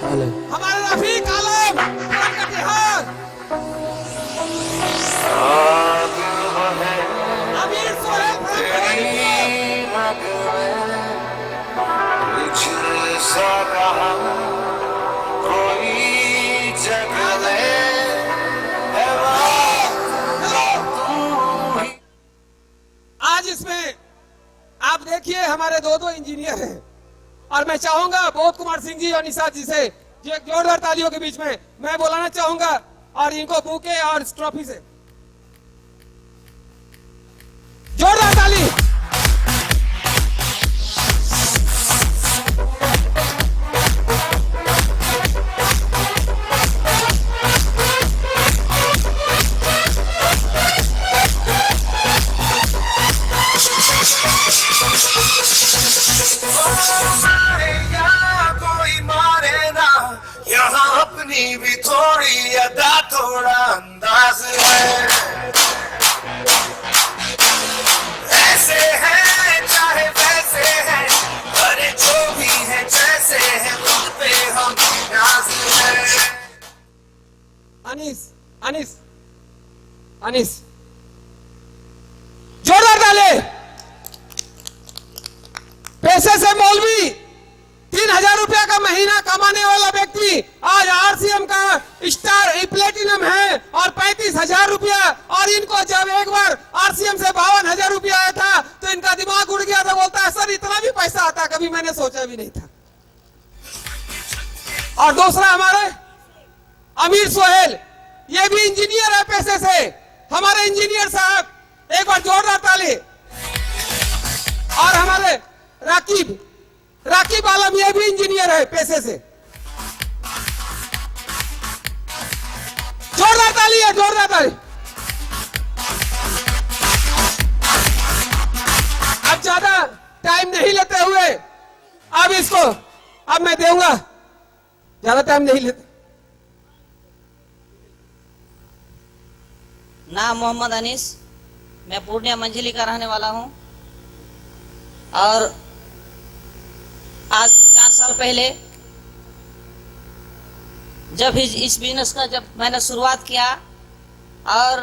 हमारे रफीक आलम कटिहार, अमीर सोहेल आज इसमें आप देखिए हमारे दो इंजीनियर हैं और मैं चाहूंगा बोध कुमार सिंह जी और निषाद जी से जो जोरदार तालियों के बीच में मैं बुलाना चाहूंगा और इनको बुके और इस ट्रॉफी से जोरदार ताली। यहाँ अपनी भी थोड़ी अदा थोड़ा अंदाज है, ऐसे है चाहे वैसे है, अरे जो भी है जैसे है खुद पे हम नाज है। अनीस अनीस अनीस जोरदार ताली। पैसे से मौलवी 3000 रुपया का महीना कमाने वाला व्यक्ति आज आरसीएम का स्टार प्लेटिनम है और 35,000 रुपया, और इनको जब एक बार आरसीएम से 52,000 रुपया आया था तो इनका दिमाग उड़ गया था, बोलता है सर इतना भी पैसा आता कभी मैंने सोचा भी नहीं था। और दूसरा हमारे अमीर सोहेल, ये भी इंजीनियर है पैसे से, हमारे इंजीनियर साहब एक बार जोरदार ताली। और हमारे राकीब आलम, ये भी इंजीनियर है पैसे से, जोरदार ताली है, जोरदार ताली। अब ज्यादा टाइम नहीं लेते हुए अब मैं दूंगा, ज्यादा टाइम नहीं लेते। नाम मोहम्मद अनीस, मैं पूर्णिया मंझिली का रहने वाला हूं और आज से 4 साल पहले जब इस बिजनेस का जब मैंने शुरुआत किया और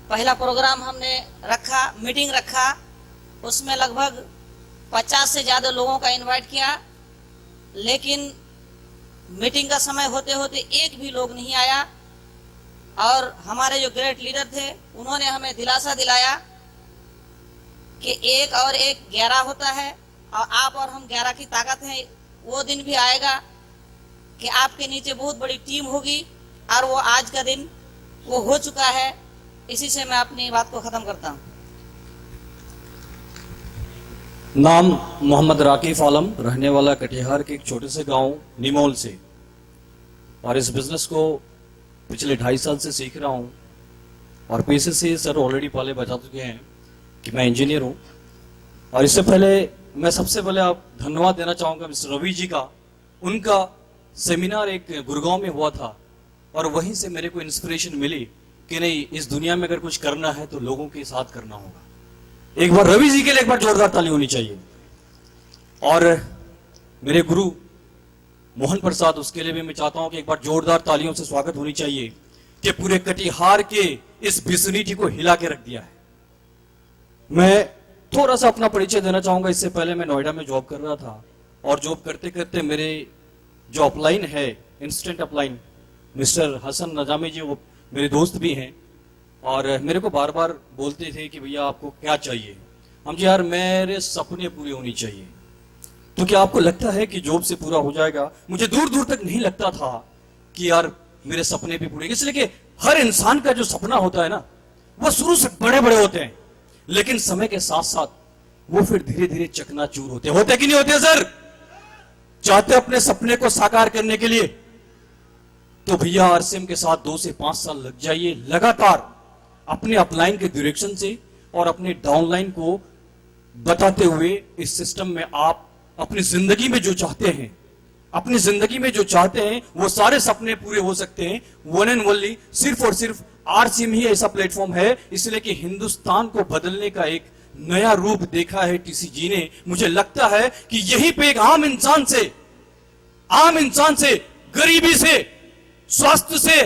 पहला प्रोग्राम हमने रखा, मीटिंग रखा, उसमें लगभग 50 से ज़्यादा लोगों का इनवाइट किया, लेकिन मीटिंग का समय होते होते एक भी लोग नहीं आया। और हमारे जो ग्रेट लीडर थे उन्होंने हमें दिलासा दिलाया कि 1 और 1 11 होता है और आप और हम 11 की ताकत है। वो दिन भी आएगा कि आपके नीचे बहुत बड़ी टीम होगी और वो आज का दिन वो हो चुका है। इसी से मैं अपनी बात को खत्म करता हूँ। नाम मोहम्मद राकीफ आलम, रहने वाला कटिहार के एक छोटे से गांव निमोल से, और इस बिजनेस को पिछले 2.5 साल से सीख रहा हूं। और पेशे से सर ऑलरेडी पहले बता चुके हैं कि मैं इंजीनियर हूं। और इससे पहले मैं सबसे पहले आप धन्यवाद देना चाहूंगा मिस्टर रवि जी का। उनका सेमिनार एक गुड़गांव में हुआ था और वहीं से मेरे को इंस्पिरेशन मिली कि नहीं, इस दुनिया में अगर कुछ करना है तो लोगों के साथ करना होगा। एक बार रवि जी के लिए एक बार जोरदार ताली होनी चाहिए। और मेरे गुरु मोहन प्रसाद, उसके लिए भी मैं चाहता हूं कि एक बार जोरदार तालियों से स्वागत होनी चाहिए कि पूरे कटिहार के इस विसिनिटी को हिला के रख दिया है। मैं थोड़ा सा अपना परिचय देना चाहूंगा। इससे पहले मैं नोएडा में जॉब कर रहा था और जॉब करते करते मेरे जो अपलाइन है, instant upline, mister Hasan Nizami जी, वो मेरे दोस्त भी हैं और मेरे को बार बार बोलते थे कि भैया आपको क्या चाहिए। हम जी यार मेरे सपने पूरे होने चाहिए। तो क्या आपको लगता है कि जॉब से पूरा हो जाएगा? मुझे दूर दूर तक नहीं लगता था कि यार मेरे सपने भी पूरे, इसलिए कि हर इंसान का जो सपना होता है ना, वो शुरू से बड़े बड़े होते हैं, लेकिन समय के साथ साथ वो फिर धीरे धीरे चकनाचूर होते कि नहीं होते सर? चाहते अपने सपने को साकार करने के लिए तो भैया आरसीएम के साथ 2 से 5 साल लग जाइए, लगातार अपने अपलाइन के डायरेक्शन से और अपने डाउनलाइन को बताते हुए इस सिस्टम में आप अपनी जिंदगी में जो चाहते हैं, अपनी जिंदगी में जो चाहते हैं वो सारे सपने पूरे हो सकते हैं। वन एंड ओनली, सिर्फ और सिर्फ आरसीएम ही ऐसा प्लेटफॉर्म है, इसलिए कि हिंदुस्तान को बदलने का एक नया रूप देखा है टीसीजी ने। मुझे लगता है कि यहीं पे एक आम इंसान से गरीबी से, स्वास्थ्य से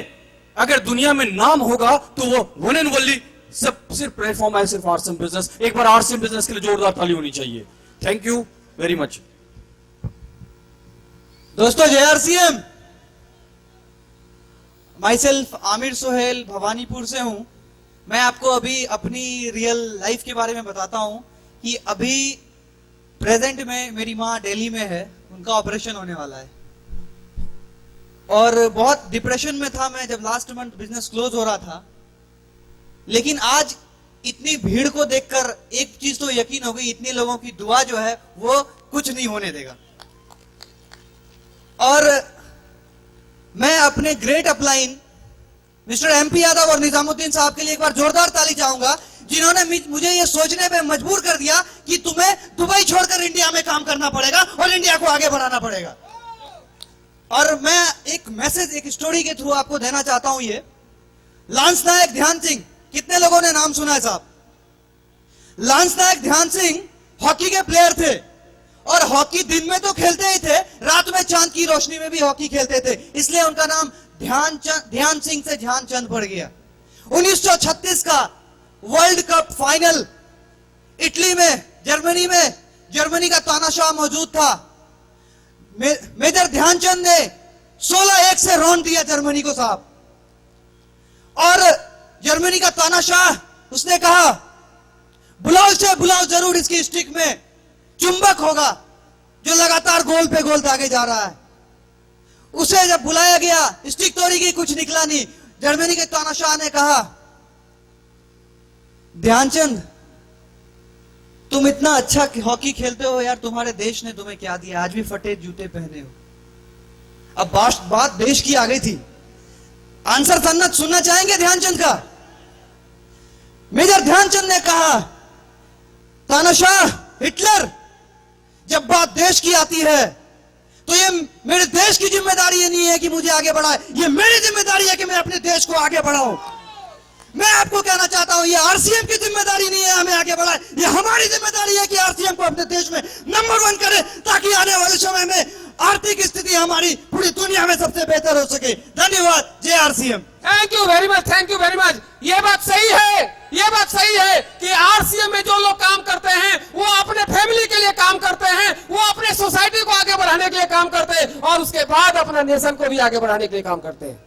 अगर दुनिया में नाम होगा तो वो वन एंड ओनली सिर्फ प्लेटफॉर्म है, सिर्फ आरसीएम बिजनेस। एक बार आरसीएम बिजनेस के लिए जोरदार ताली होनी चाहिए। Thank you very much. दोस्तों, जय RCM. My self Aamir Sohail Bhawanipur से हूं। मैं आपको अभी अपनी रियल लाइफ के बारे में बताता हूं कि अभी प्रेजेंट में मेरी माँ दिल्ली में है, उनका ऑपरेशन होने वाला है और बहुत डिप्रेशन में था मैं जब लास्ट मंथ बिजनेस क्लोज हो रहा था। लेकिन आज इतनी भीड़ को देखकर एक चीज तो यकीन हो गई, इतने लोगों की दुआ जो है वो कुछ नहीं होने देगा। और मैं अपने great upline mister MP Yadav और निजामुद्दीन साहब के लिए एक बार जोरदार ताली चाहूंगा, जिन्होंने मुझे ये सोचने पे मजबूर कर दिया कि तुम्हें दुबई छोड़कर इंडिया में काम करना पड़ेगा और इंडिया को आगे बढ़ाना पड़ेगा। और मैं एक मैसेज, एक स्टोरी के थ्रू आपको देना चाहता हूं। ये लांस नायक ध्यान सिंह, कितने लोगों ने नाम सुना है साहब? लांस नायक ध्यान सिंह हॉकी के प्लेयर थे और हॉकी दिन में तो खेलते ही थे, रात में चांद की रोशनी में भी हॉकी खेलते थे, इसलिए उनका नाम ध्यान सिंह से ध्यानचंद पड़ गया। 1936 का वर्ल्ड कप फाइनल इटली में, जर्मनी का तानाशाह मौजूद था। मेजर ध्यानचंद ने 16-1 से रौंद दिया जर्मनी को साहब। और जर्मनी का तानाशाह, उसने कहा बुलाओ से बुलाओ जरूर, इसकी स्टिक में चुंबक होगा जो लगातार गोल पे गोल दागे जा रहा है। उसे जब बुलाया गया, स्टिक तोड़ी गई, कुछ निकला नहीं। जर्मनी के तानाशाह ने कहा, ध्यानचंद तुम इतना अच्छा हॉकी खेलते हो यार, तुम्हारे देश ने तुम्हें क्या दिया, आज भी फटे जूते पहने हो। अब बात देश की आ गई थी। आंसर सन्नत सुनना चाहेंगे ध्यानचंद का? मेजर ध्यानचंद ने कहा, तानाशाह हिटलर, जब बात देश की आती है तो ये मेरे देश की जिम्मेदारी ये नहीं है कि मुझे आगे बढ़ाए, ये मेरी जिम्मेदारी है कि मैं अपने देश को आगे बढ़ाऊं। मैं आपको कहना चाहता हूं, ये आरसीएम की जिम्मेदारी नहीं है हमें आगे बढ़ाए, ये हमारी जिम्मेदारी है कि आरसीएम को अपने देश में नंबर 1 करें, ताकि आने वाले समय में आर्थिक स्थिति हमारी पूरी दुनिया में सबसे बेहतर हो सके। धन्यवाद। जय RCM. Thank you very much, thank you very much. ये बात सही है कि आरसीएम में जो लोग काम करते हैं वो अपने फैमिली के लिए काम करते हैं, वो अपने सोसाइटी को आगे बढ़ाने के लिए काम करते हैं और उसके बाद अपना नेशन को भी आगे बढ़ाने के लिए काम करते हैं।